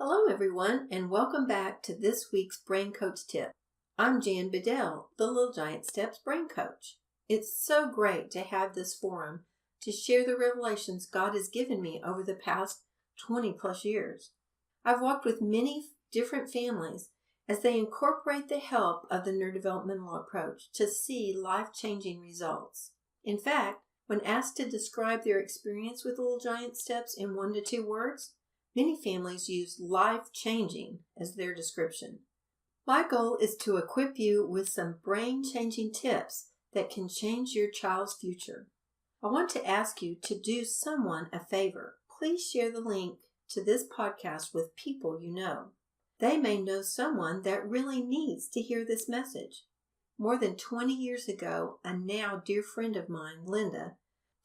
Hello everyone, and welcome back to this week's Brain Coach Tip. I'm Jan Bedell, the Little Giant Steps Brain Coach. It's so great to have this forum to share the revelations God has given me over the past 20 plus years. I've walked with many different families as they incorporate the help of the neurodevelopmental approach to see life-changing results. In fact, when asked to describe their experience with Little Giant Steps in 1 to 2 words, many families use life-changing as their description. My goal is to equip you with some brain-changing tips that can change your child's future. I want to ask you to do someone a favor. Please share the link to this podcast with people you know. They may know someone that really needs to hear this message. More than 20 years ago, a now dear friend of mine, Linda,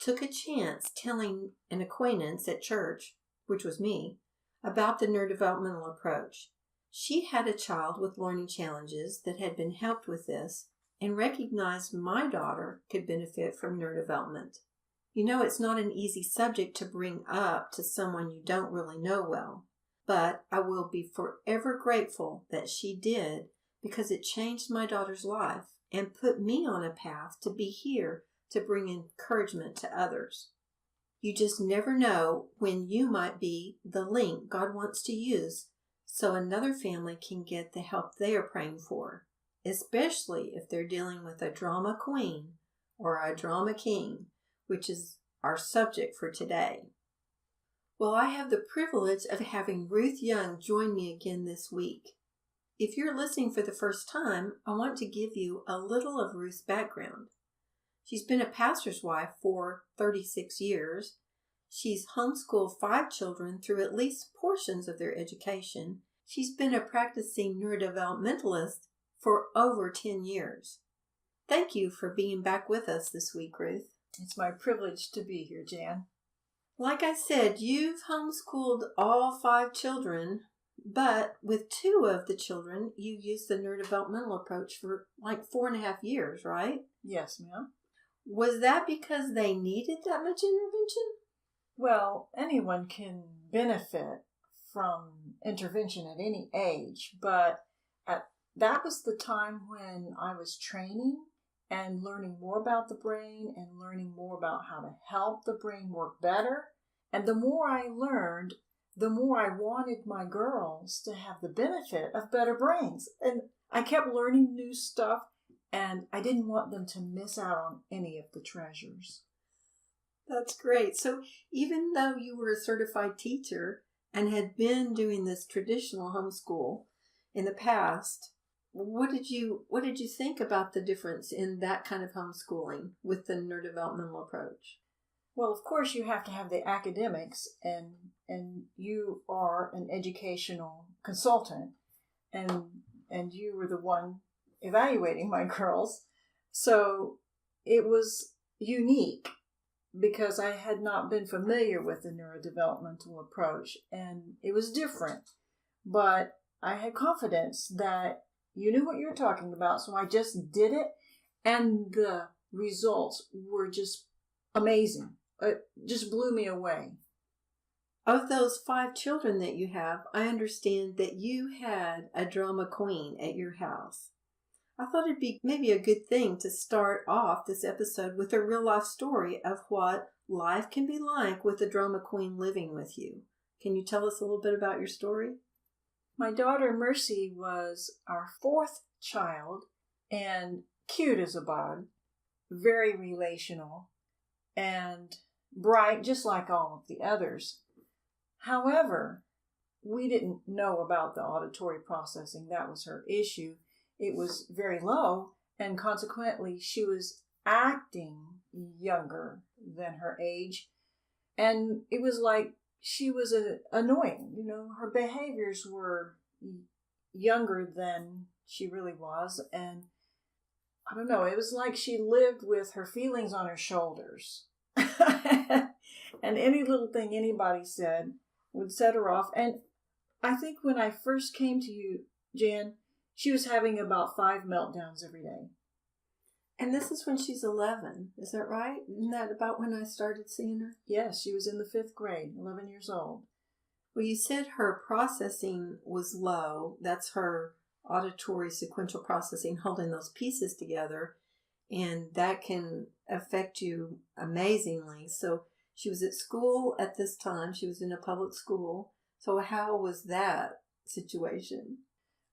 took a chance telling an acquaintance at church, which was me, about the neurodevelopmental approach. She had a child with learning challenges that had been helped with this and recognized my daughter could benefit from neurodevelopment. You know, it's not an easy subject to bring up to someone you don't really know well, but I will be forever grateful that she did because it changed my daughter's life and put me on a path to be here to bring encouragement to others. You just never know when you might be the link God wants to use so another family can get the help they are praying for, especially if they're dealing with a drama queen or a drama king, which is our subject for today. Well, I have the privilege of having Ruth Young join me again this week. If you're listening for the first time, I want to give you a little of Ruth's background. She's been a pastor's wife for 36 years. She's homeschooled 5 children through at least portions of their education. She's been a practicing neurodevelopmentalist for over 10 years. Thank you for being back with us this week, Ruth. It's my privilege to be here, Jan. Like I said, you've homeschooled all 5 children, but with 2 of the children, you used the neurodevelopmental approach for like 4.5 years, right? Yes, ma'am. Was that because they needed that much intervention? Well, anyone can benefit from intervention at any age, but that was the time when I was training and learning more about the brain and learning more about how to help the brain work better. And the more I learned, the more I wanted my girls to have the benefit of better brains. And I kept learning new stuff, and I didn't want them to miss out on any of the treasures. That's great. So even though you were a certified teacher and had been doing this traditional homeschool in the past, what did you think about the difference in that kind of homeschooling with the neurodevelopmental approach? Well, of course, you have to have the academics, and you are an educational consultant, and you were the one evaluating my girls. So it was unique because I had not been familiar with the neurodevelopmental approach, and it was different. But I had confidence that you knew what you were talking about, so I just did it, and the results were just amazing. It just blew me away. Of those 5 children that you have, I understand that you had a drama queen at your house. I thought it'd be maybe a good thing to start off this episode with a real life story of what life can be like with a drama queen living with you. Can you tell us a little bit about your story? My daughter Mercy was our 4th child and cute as a bug, very relational, and bright, just like all of the others. However, we didn't know about the auditory processing. That was her issue. It was very low, and consequently, she was acting younger than her age. And it was like she was annoying. You know, her behaviors were younger than she really was. And I don't know, it was like she lived with her feelings on her shoulders. And any little thing anybody said would set her off. And I think when I first came to you, Jan, she was having about 5 meltdowns every day. And this is when she's 11, is that right? Isn't that about when I started seeing her? Yes, she was in the 5th grade, 11 years old. Well, you said her processing was low. That's her auditory sequential processing, holding those pieces together. And that can affect you amazingly. So she was at school at this time. She was in a public school. So how was that situation?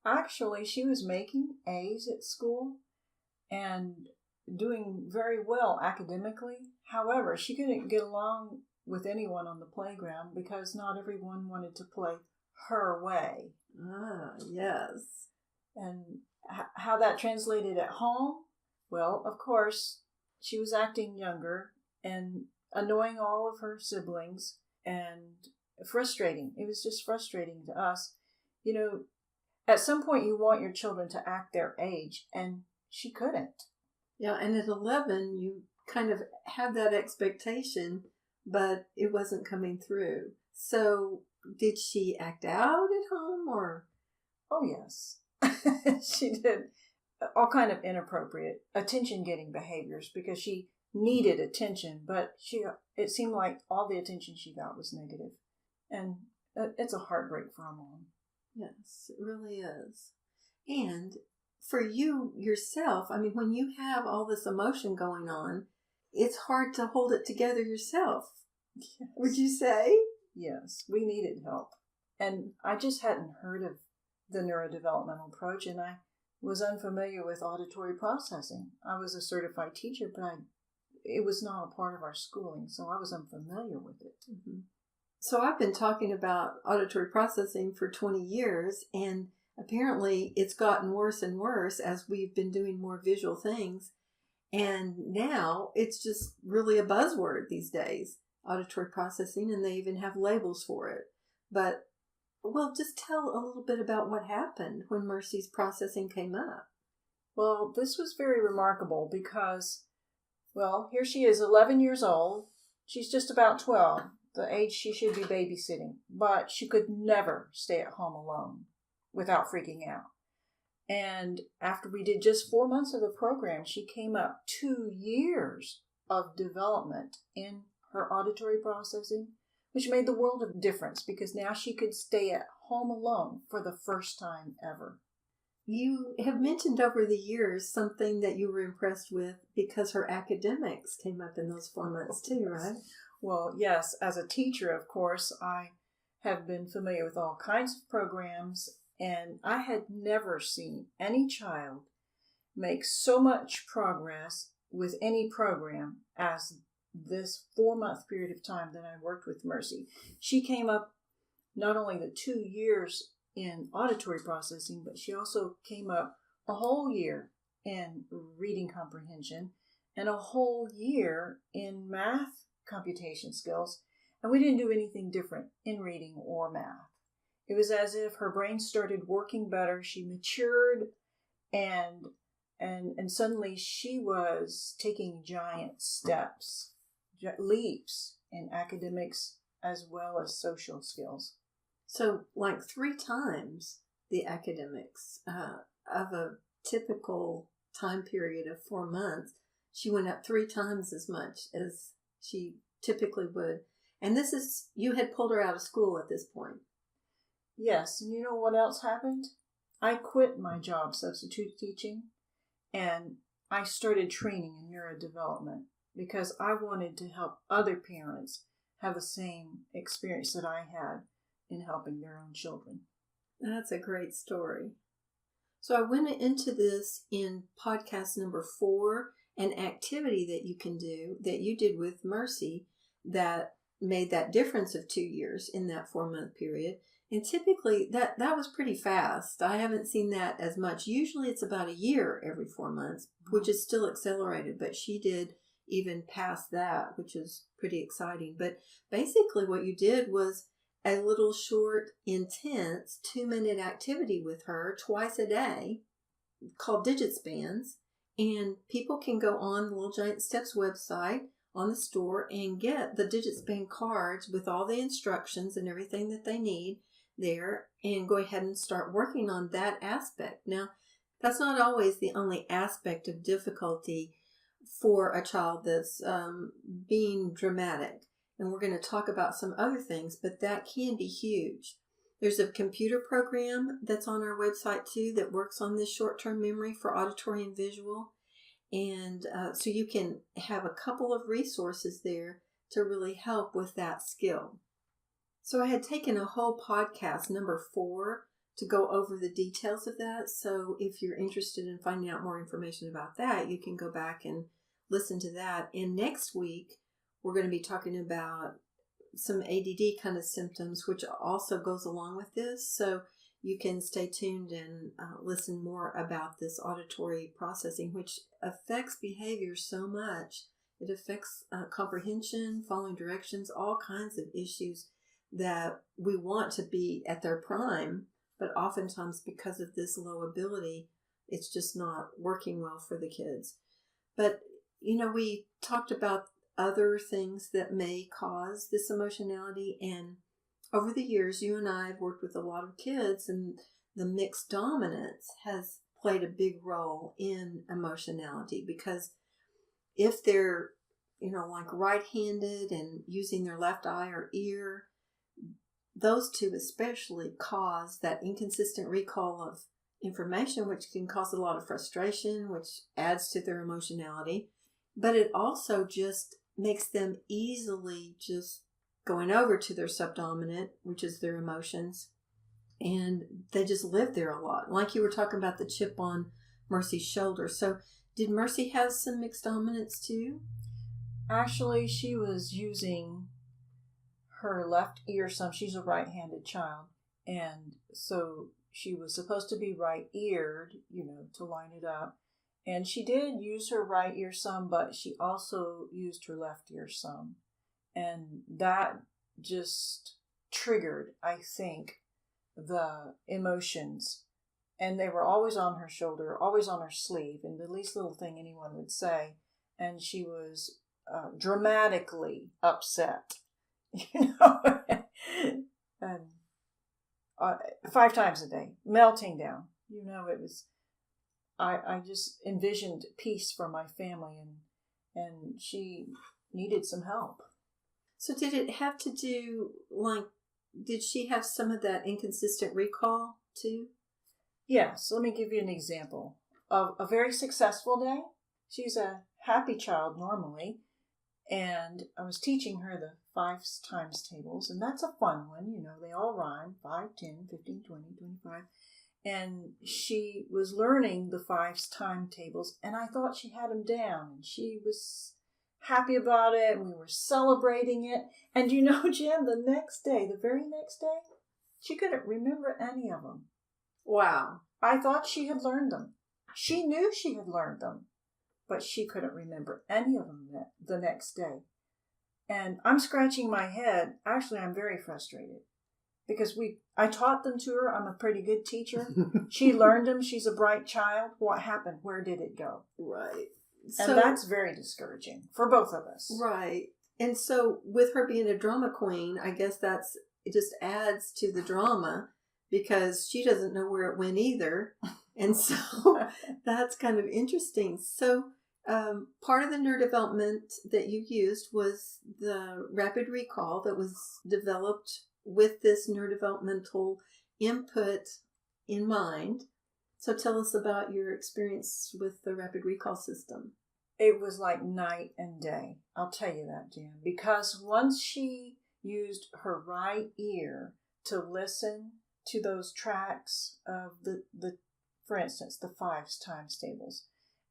Actually, she was making A's at school and doing very well academically. However, she couldn't get along with anyone on the playground because not everyone wanted to play her way. Ah, yes. And how that translated at home? Well, of course, she was acting younger and annoying all of her siblings and frustrating. It was just frustrating to us. You know, at some point you want your children to act their age, and she couldn't. Yeah, and at 11, you kind of had that expectation, but it wasn't coming through. So did she act out at home or? Oh, yes. She did all kind of inappropriate attention-getting behaviors because she needed attention, but it seemed like all the attention she got was negative. And it's a heartbreak for a mom. Yes, it really is. And for you yourself, I mean, when you have all this emotion going on, it's hard to hold it together yourself. Yes. Would you say? Yes, we needed help. And I just hadn't heard of the neurodevelopmental approach, and I was unfamiliar with auditory processing. I was a certified teacher, but it was not a part of our schooling, so I was unfamiliar with it. Mm-hmm. So I've been talking about auditory processing for 20 years, and apparently it's gotten worse and worse as we've been doing more visual things. And now it's just really a buzzword these days, auditory processing, and they even have labels for it. But, well, just tell a little bit about what happened when Mercy's processing came up. Well, this was very remarkable because, well, here she is, 11 years old. She's just about 12, the age she should be babysitting. But she could never stay at home alone without freaking out. And after we did just 4 months of the program, she came up 2 years of development in her auditory processing, which made the world of difference because now she could stay at home alone for the first time ever. You have mentioned over the years something that you were impressed with because her academics came up in those 4 months too, right? Well, yes. As a teacher, of course, I have been familiar with all kinds of programs, and I had never seen any child make so much progress with any program as this 4-month period of time that I worked with Mercy. She came up not only the 2 years in auditory processing, but she also came up a whole year in reading comprehension and a whole year in math computation skills. And we didn't do anything different in reading or math. It was as if her brain started working better. She matured and suddenly she was taking giant steps, leaps in academics as well as social skills. So like 3 times the academics of a typical time period of 4 months, she went up 3 times as much as she typically would. And this is, you had pulled her out of school at this point. Yes, and you know what else happened? I quit my job substitute teaching and I started training in neurodevelopment because I wanted to help other parents have the same experience that I had in helping their own children. That's a great story. So I went into this in podcast number 4, an activity that you can do that you did with Mercy that made that difference of 2 years in that 4-month period. And typically that was pretty fast. I haven't seen that as much. Usually it's about a year every 4 months, which is still accelerated, but she did even past that, which is pretty exciting. But basically what you did was a little short, intense 2-minute activity with her twice a day called digit spans. And people can go on the Little Giant Steps website on the store and get the digit span cards with all the instructions and everything that they need there and go ahead and start working on that aspect. Now, that's not always the only aspect of difficulty for a child that's being dramatic. And we're going to talk about some other things, but that can be huge. There's a computer program that's on our website too that works on this short-term memory for auditory and visual. And so you can have a couple of resources there to really help with that skill. So I had taken a whole podcast, number 4, to go over the details of that. So if you're interested in finding out more information about that, you can go back and listen to that. And next week, we're going to be talking about some ADD kind of symptoms, which also goes along with this. So you can stay tuned and listen more about this auditory processing, which affects behavior so much. It affects comprehension, following directions, all kinds of issues that we want to be at their prime, but oftentimes because of this low ability, it's just not working well for the kids. But, we talked about other things that may cause this emotionality, and over the years, you and I have worked with a lot of kids, and the mixed dominance has played a big role in emotionality, because if they're, like right-handed and using their left eye or ear, those two especially cause that inconsistent recall of information, which can cause a lot of frustration, which adds to their emotionality. But it also just makes them easily just going over to their subdominant, which is their emotions, and they just live there a lot. Like you were talking about the chip on Mercy's shoulder. So did Mercy have some mixed dominance too? Actually, she was using her left ear some. She's a right-handed child, and so she was supposed to be right-eared, to line it up. And she did use her right ear some, but she also used her left ear some. And that just triggered, I think, the emotions. And they were always on her shoulder, always on her sleeve, and the least little thing anyone would say. And she was dramatically upset, and 5 times a day, melting down. It was, I just envisioned peace for my family, and she needed some help. So did it have to do, did she have some of that inconsistent recall too? Yes. Let me give you an example of a very successful day. She's a happy child normally, and I was teaching her the 5 times tables, and that's a fun one. They all rhyme, 5, 10, 15, 20, 25. And she was learning the 5 time tables, and I thought she had them down, and she was happy about it, and we were celebrating it. And Jen, the very next day, she couldn't remember any of them. Wow. I thought she had learned them. She knew she had learned them, but she couldn't remember any of them the next day. And I'm scratching my head. Actually, I'm very frustrated because I taught them to her. I'm a pretty good teacher. She learned them. She's a bright child. What happened? Where did it go? Right. And that's very discouraging for both of us. Right. And so with her being a drama queen, I guess it just adds to the drama, because she doesn't know where it went either. And so that's kind of interesting. So part of the neurodevelopment that you used was the rapid recall that was developed with this neurodevelopmental input in mind. So tell us about your experience with the rapid recall system. It was like night and day. I'll tell you that, Jan. Because once she used her right ear to listen to those tracks of the for instance, the 5 times tables,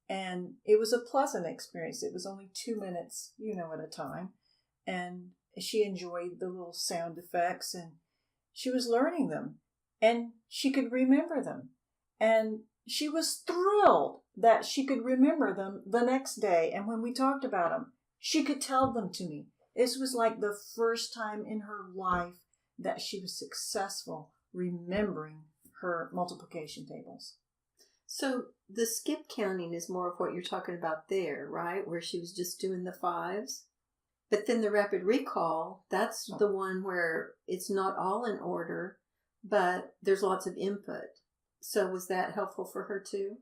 and it was a pleasant experience. It was only 2 minutes, at a time. And she enjoyed the little sound effects, and she was learning them, and she could remember them. And she was thrilled that she could remember them the next day. And when we talked about them, she could tell them to me. This was like the first time in her life that she was successful remembering her multiplication tables. So the skip counting is more of what you're talking about there, right? Where she was just doing the 5s. But then the rapid recall, that's the one where it's not all in order, but there's lots of input. So was that helpful for her too?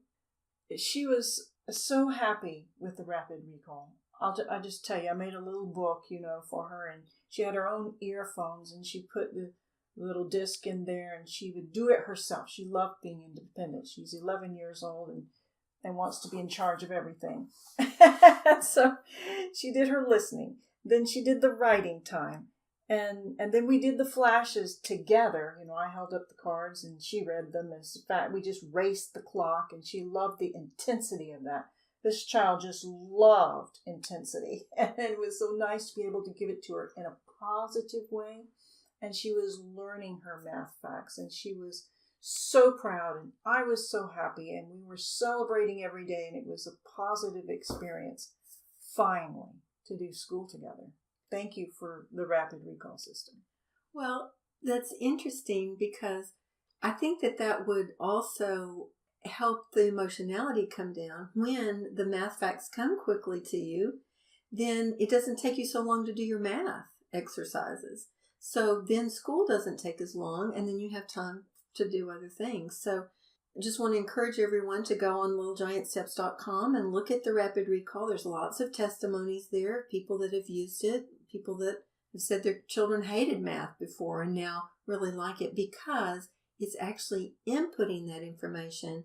She was so happy with the rapid recall. I just tell you, I made a little book, for her, and she had her own earphones, and she put the little disc in there, and she would do it herself. She loved being independent. She's 11 years old and wants to be in charge of everything. So she did her listening. Then she did the writing time. And then we did the flashes together. I held up the cards and she read them. In fact, we just raced the clock, and she loved the intensity of that. This child just loved intensity. And it was so nice to be able to give it to her in a positive way. And she was learning her math facts, and she was so proud, and I was so happy, and we were celebrating every day, and it was a positive experience, finally, to do school together. Thank you for the rapid recall system. Well, that's interesting, because I think that would also help the emotionality come down. When the math facts come quickly to you, then it doesn't take you so long to do your math exercises. So then school doesn't take as long, and then you have time to do other things. So I just want to encourage everyone to go on littlegiantsteps.com and look at the rapid recall. There's lots of testimonies there, people that have used it, people that have said their children hated math before and now really like it, because it's actually inputting that information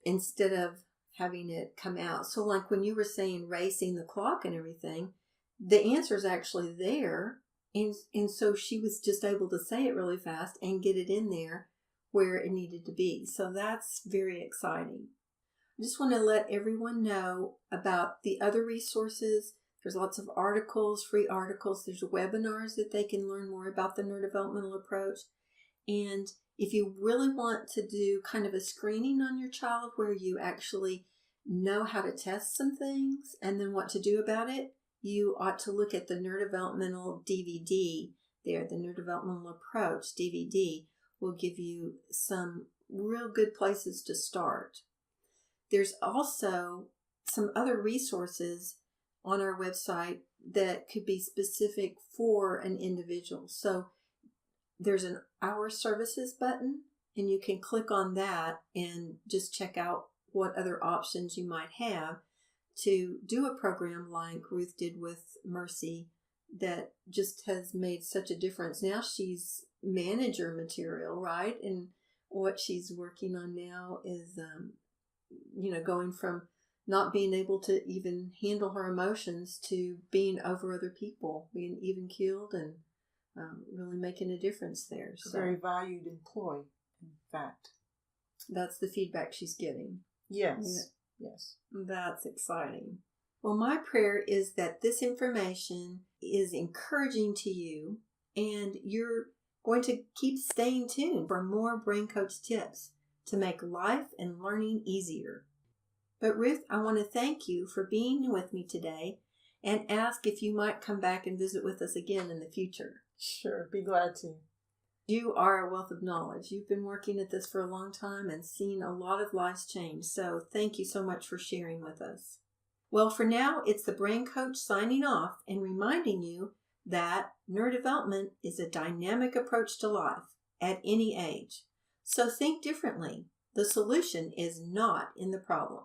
instead of having it come out. So like when you were saying racing the clock and everything, the answer is actually there. And so she was just able to say it really fast and get it in there where it needed to be. So that's very exciting. I just want to let everyone know about the other resources. There's lots of articles, free articles. There's webinars that they can learn more about the neurodevelopmental approach. And if you really want to do kind of a screening on your child where you actually know how to test some things and then what to do about it, you ought to look at the neurodevelopmental DVD there. The neurodevelopmental approach DVD will give you some real good places to start. There's also some other resources on our website that could be specific for an individual. So there's an Our Services button, and you can click on that and just check out what other options you might have to do a program like Ruth did with Mercy that just has made such a difference. Now she's manager material, right? And what she's working on now is, going from not being able to even handle her emotions to being over other people, being even keeled and really making a difference there. So, very valued employee, in fact. That's the feedback she's getting. Yes. Yes. That's exciting. Well, my prayer is that this information is encouraging to you, and you're going to keep staying tuned for more Brain Coach tips to make life and learning easier. But Ruth, I want to thank you for being with me today and ask if you might come back and visit with us again in the future. Sure, be glad to. You are a wealth of knowledge. You've been working at this for a long time and seen a lot of lives change. So thank you so much for sharing with us. Well, for now, it's the Brain Coach signing off and reminding you that neurodevelopment is a dynamic approach to life at any age. So think differently. The solution is not in the problem.